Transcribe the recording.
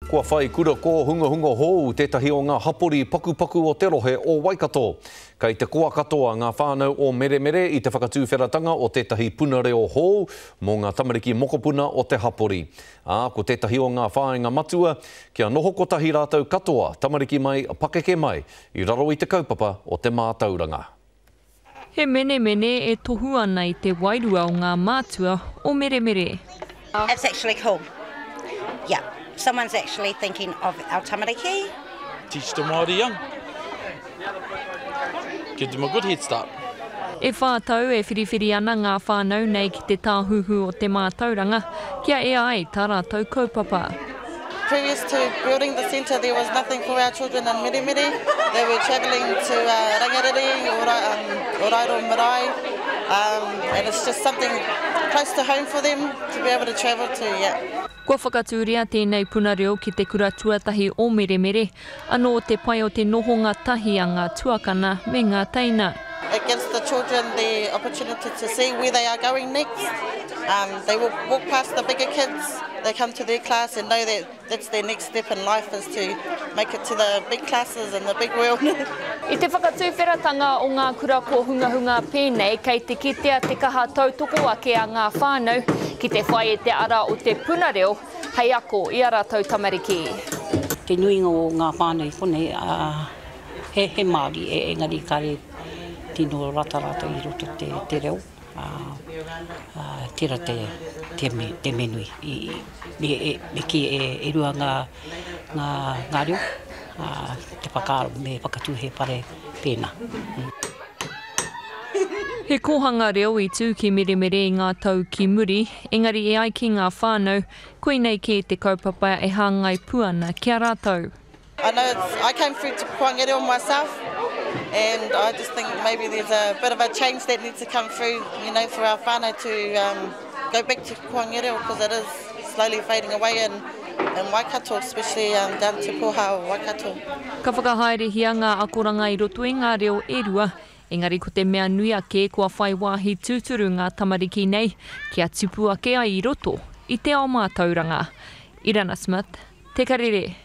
Kua whai kura ko hunga hou tētahi o ngā hapori paku o te rohe o Waikato. Kei te koa katoa ngā whānau o Meremere i te whakatūwheratanga o tētahi puna reo hou mō ngā tamariki mokopuna o te hapori. Ko tētahi o ngā whāinga matua, kia noho kotahi rātou katoa tamariki mai pakeke mai i raro i te kaupapa o te mātauranga. He mene e tohu ana i te wairua o ngā mātua o Meremere. It's actually cool. Yeah. Someone's actually thinking of our tamariki. Teach the Māori young. Give them a good head start. E whātau e whiriwhiri ana ngā whānau nei ki te tāhuhu o te mātauranga, kia e ai tā rātou kaupapa. Previous to building the centre, there was nothing for our children in Meremere. They were travelling to Rangariri or Rairo Marae, and it's just something close to home for them to be able to travel to. Yeah. Kua whakatūria tēnei puna reo ki te kura tuatahi o Meremere, anō te pai o te nohonga tahi a ngā tuakana me ngā teina. It gives the children the opportunity to see where they are going next. They will walk past the bigger kids, they come to their class and know that that's their next step in life is to make it to the big classes and the big world. I te whakatūwheratanga o ngā kura ko hunga pēnei, kei te kitea te kaha tautoko ake a ngā whānau, ki te whai e te ara o te puna reo, hei ako i a rātou tamariki. Te nuinga o ngā whānau pone, he Māori engari kare tino rata i roto te reo. Tira te menui. Me ki e rua ngā reo, te whakaaro me whakatūhe pare pēnā. He kohanga reo i tū ki Meremere i ngā tau ki muri, engari e ai ki ngā whānau, koinei ki te kaupapa e hāngai puana kia rātou. I came through to Kuangereo myself, and I just think maybe there's a bit of a change that needs to come through, for our whānau to go back to Kuangereo because it is slowly fading away in Waikato, especially down to Pohā o Waikato. Ka whakahaerehia ngā akoranga i roto i ngā reo e rua, engari ko te mea nui ake kua whai wāhi tūturu ngā tamariki nei, kia tupu ake ai i roto i te ao mātauranga. Irana Smith, Te Karere.